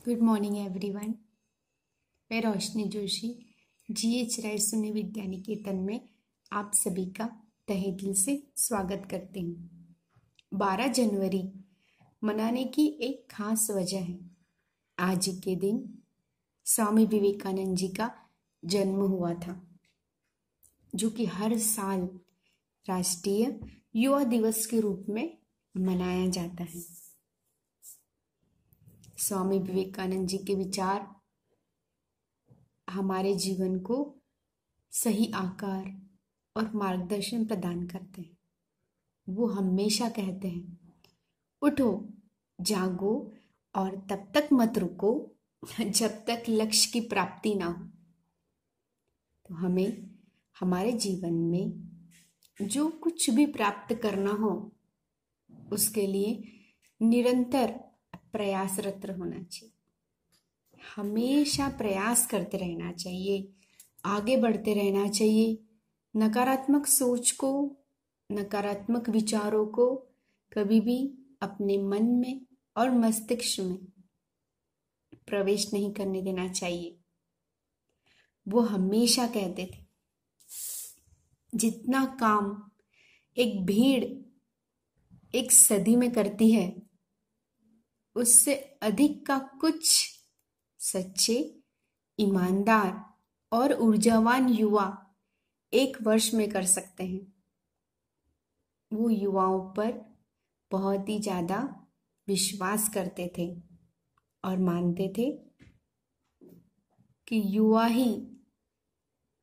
Good morning everyone. मैं रोशनी Joshi GH राय सुनी विद्या निकेतन में आप सभी का तहे दिल से स्वागत करती हूँ। 12 जनवरी मनाने की एक खास वजह है। आज के दिन स्वामी विवेकानंद जी का जन्म हुआ था, जो कि हर साल राष्ट्रीय युवा दिवस के रूप में मनाया जाता है। स्वामी विवेकानंद जी के विचार हमारे जीवन को सही आकार और मार्गदर्शन प्रदान करते हैं। वो हमेशा कहते हैं, उठो जागो और तब तक मत रुको जब तक लक्ष्य की प्राप्ति ना हो। तो हमें हमारे जीवन में जो कुछ भी प्राप्त करना हो, उसके लिए निरंतर प्रयासरत होना चाहिए। हमेशा प्रयास करते रहना चाहिए, आगे बढ़ते रहना चाहिए। नकारात्मक सोच को, नकारात्मक विचारों को कभी भी अपने मन में और मस्तिष्क में प्रवेश नहीं करने देना चाहिए। वो हमेशा कहते थे, जितना काम एक भीड़ एक सदी में करती है, उससे अधिक का कुछ सच्चे, ईमानदार और ऊर्जावान युवा एक वर्ष में कर सकते हैं। वो युवाओं पर बहुत ही ज़्यादा विश्वास करते थे और मानते थे कि युवा ही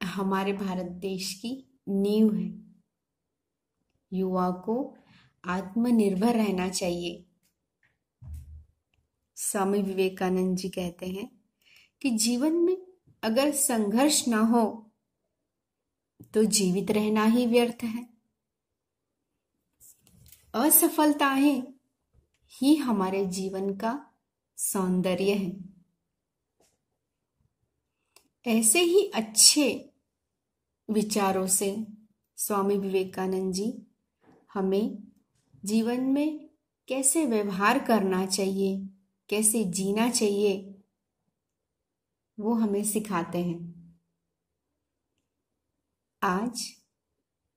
हमारे भारत देश की नींव है। युवा को आत्मनिर्भर रहना चाहिए। स्वामी विवेकानंद जी कहते हैं कि जीवन में अगर संघर्ष ना हो तो जीवित रहना ही व्यर्थ है। असफलताएं ही हमारे जीवन का सौंदर्य है। ऐसे ही अच्छे विचारों से स्वामी विवेकानंद जी हमें जीवन में कैसे व्यवहार करना चाहिए, कैसे जीना चाहिए, वो हमें सिखाते हैं। आज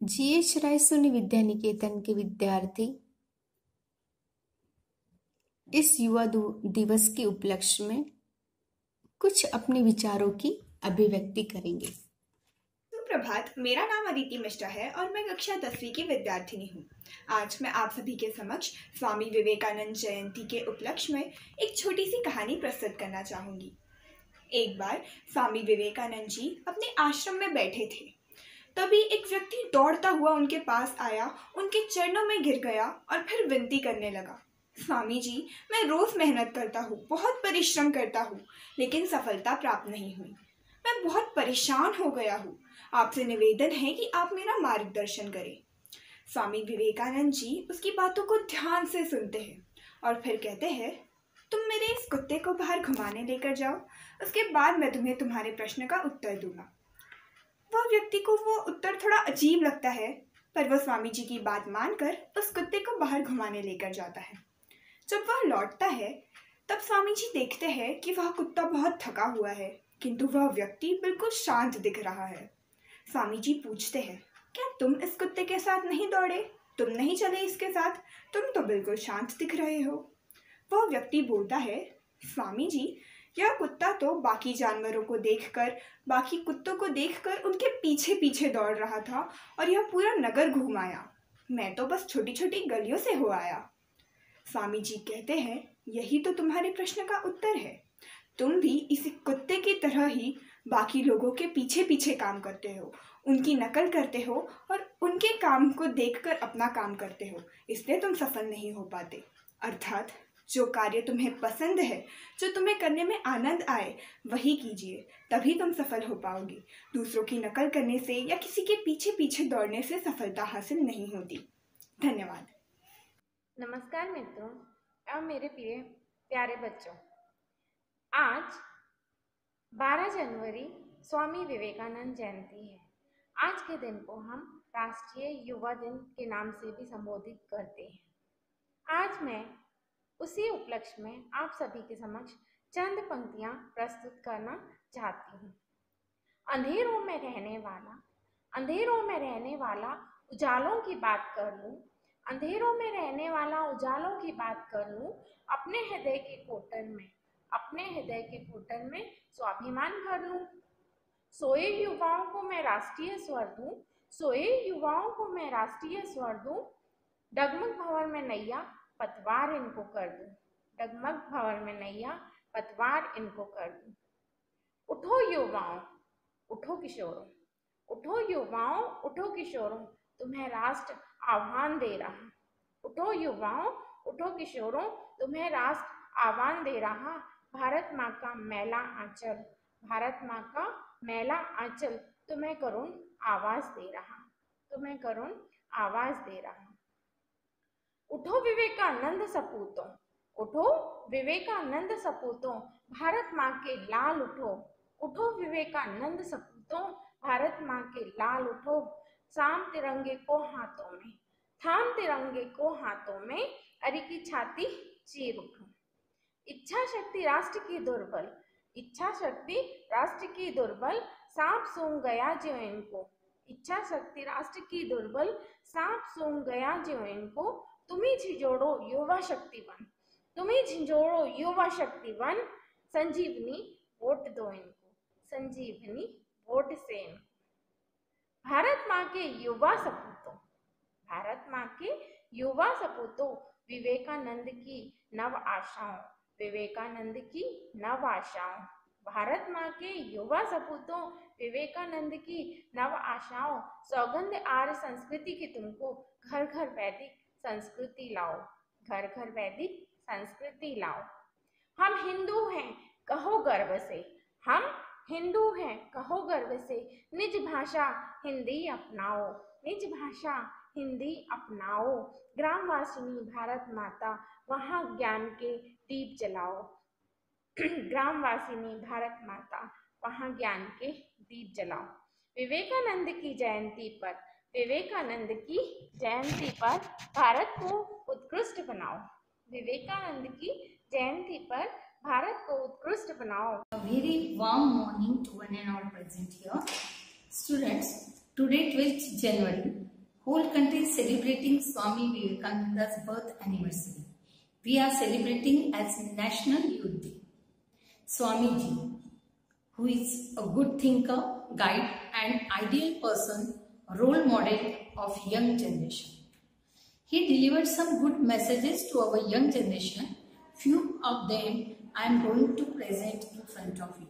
GH राय सुनी विद्या निकेतन के विद्यार्थी इस युवा दिवस के उपलक्ष्य में कुछ अपने विचारों की अभिव्यक्ति करेंगे। सुप्रभात, मेरा नाम अदिति मिश्रा है और मैं कक्षा 10वीं की विद्यार्थिनी हूँ। आज मैं आप सभी के समक्ष स्वामी विवेकानंद जयंती के उपलक्ष्य में एक छोटी सी कहानी प्रस्तुत करना चाहूँगी। एक बार स्वामी विवेकानंद जी अपने आश्रम में बैठे थे। तभी एक व्यक्ति दौड़ता हुआ उनके पास आया, उनके चरणों में गिर गया और फिर विनती करने लगा, स्वामी जी, मैं रोज मेहनत करता हूँ, बहुत परिश्रम करता हूँ, लेकिन सफलता प्राप्त नहीं हुई। मैं बहुत परेशान हो गया हूँ। आपसे निवेदन है कि आप मेरा मार्गदर्शन करें। स्वामी विवेकानंद जी उसकी बातों को ध्यान से सुनते हैं और फिर कहते हैं, तुम मेरे इस कुत्ते को बाहर घुमाने लेकर जाओ, उसके बाद मैं तुम्हें तुम्हारे प्रश्न का उत्तर दूंगा। वह व्यक्ति को वो उत्तर थोड़ा अजीब लगता है, पर वह स्वामी जी की बात मानकर उस कुत्ते को बाहर घुमाने लेकर जाता है। जब वह लौटता है तब स्वामी जी देखते हैं कि वह कुत्ता बहुत थका हुआ है, किंतु वह व्यक्ति बिल्कुल शांत दिख रहा है। स्वामी जी पूछते हैं, क्या तुम इस कुत्ते के साथ नहीं दौड़े? तुम नहीं चले इसके साथ? तुम तो बिल्कुल शांत दिख रहे हो। वह व्यक्ति बोलता है, स्वामी जी, यह कुत्ता तो बाकी जानवरों को देखकर, बाकी कुत्तों को देखकर उनके पीछे पीछे दौड़ रहा था और यह पूरा नगर घूम आया। मैं तो बस छोटी छोटी गलियों से हो आया। स्वामी जी कहते हैं, यही तो तुम्हारे प्रश्न का उत्तर है। तुम भी इसी कुत्ते की तरह ही बाकी लोगों के पीछे पीछे काम करते हो, उनकी नकल करते हो और उनके काम को देखकर अपना काम करते हो, इसलिए तुम सफल नहीं हो पाते। अर्थात जो कार्य तुम्हें पसंद है, जो तुम्हें करने में आनंद आए, वही कीजिए, तभी तुम सफल हो पाओगे। दूसरों की नकल करने से या किसी के पीछे पीछे दौड़ने से सफलता हासिल नहीं होती। धन्यवाद। नमस्कार मित्रों और मेरे प्यारे बच्चों, आज 12 जनवरी स्वामी विवेकानंद जयंती है। आज के दिन को हम राष्ट्रीय युवा दिन के नाम से भी संबोधित करते हैं। आज मैं उसी उपलक्ष्य में आप सभी के समक्ष चंद पंक्तियां प्रस्तुत करना चाहती हूँ। अंधेरों में रहने वाला उजालों की बात कर लूं, अंधेरों में रहने वाला उजालों की बात कर लूं, अपने हृदय के कोटर में स्वाभिमान भर लूं। सोए युवाओं को मैं राष्ट्रीय स्वर दूं, डगमग भंवर में नैया पतवार इनको कर दूं, उठो युवाओं, उठो किशोरों, तुम्हें राष्ट्र आह्वान दे रहा। उठो युवाओं, उठो किशोरों, तुम्हें राष्ट्र आह्वान दे रहा। भारत माँ का मैला आंचल तुम्हें करुण आवाज दे रहा। उठो विवेकानंद सपूतों, भारत माँ के लाल उठो। उठो विवेकानंद सपूतों, भारत माँ के लाल उठो। थाम तिरंगे को हाथों में, अरे की छाती चीर उठो। इच्छा शक्ति राष्ट्र की दुर्बल, सांप सूंघ गया जो इनको। इच्छा शक्ति राष्ट्र की दुर्बल, सांप सूंघ गया जो इनको। तुम्ही झिंझोड़ो युवा शक्तिवन, संजीवनी वोट दो इनको, संजीवनी वोट से इनको। भारत माँ के युवा सपूतों, विवेकानंद की नव आशाओं। भारत माँ के युवा सपूतों, विवेकानंद की नव आशाओं। सौगंध आर्य संस्कृति की तुमको, घर घर वैदिक संस्कृति लाओ। हम हिंदू हैं कहो गर्व से, निज भाषा हिंदी अपनाओ। ग्रामवासिनी भारत माता, वहाँ ज्ञान के दीप जलाओ। विवेकानंद की जयंती पर भारत को उत्कृष्ट बनाओ। A very warm morning to one and all present here. Students, today 12th January, whole country is celebrating Swami Vivekananda's birth anniversary. We are celebrating as National Youth Day. Swamiji, who is a good thinker, guide and ideal person, role model of young generation. He delivered some good messages to our young generation. Few of them I am going to present in front of you.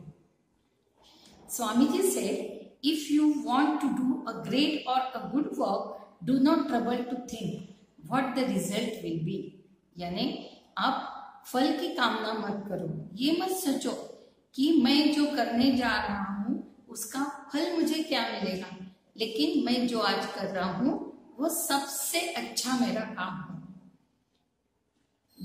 Swamiji said, if you want to do a great or a good work, do not trouble to think what the result will be. यानी आप फल की कामना मत करो, ये मत सोचो कि मैं जो करने जा रहा हूँ उसका फल मुझे क्या मिलेगा, लेकिन मैं जो आज कर रहा हूँ वो सबसे अच्छा मेरा काम है।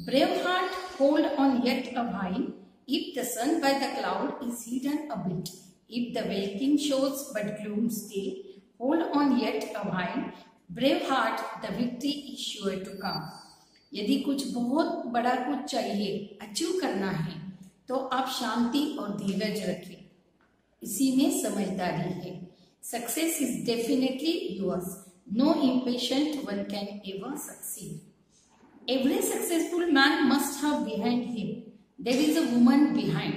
Brave heart, hold on yet a while. If the sun by the cloud is hidden a bit, if the welkin shows but gloom still, hold on yet a while. Brave heart, the victory is sure to come. यदि कुछ बहुत बड़ा कुछ चाहिए, achieve करना है, तो आप शांति और धीरज रखें। इसी में समझदारी है। Success is definitely yours. No impatient one can ever succeed. Every successful man must have behind him, there is a woman behind.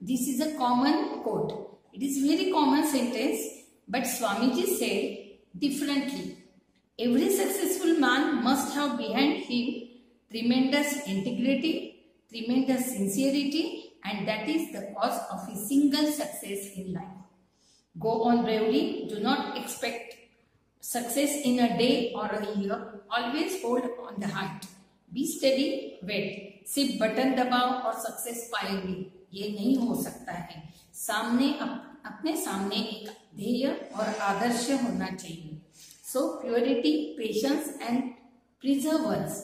This is a common quote. It is very common sentence, but Swamiji said differently. Every successful man must have behind him tremendous integrity, tremendous sincerity, and that is the cause of his single success in life. Go on bravely, do not expect success in a day or a year. Always hold on the heart. Be steady, wait. सिर्फ button दबाओ और success पाएंगे, ये नहीं हो सकता है। अपने सामने एक ध्येय और आदर्श होना चाहिए। So purity, patience and perseverance.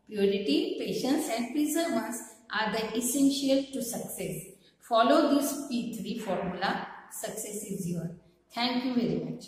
Purity, patience and perseverance are the essential to success. Follow this P3 formula. Success is yours. Thank you very much.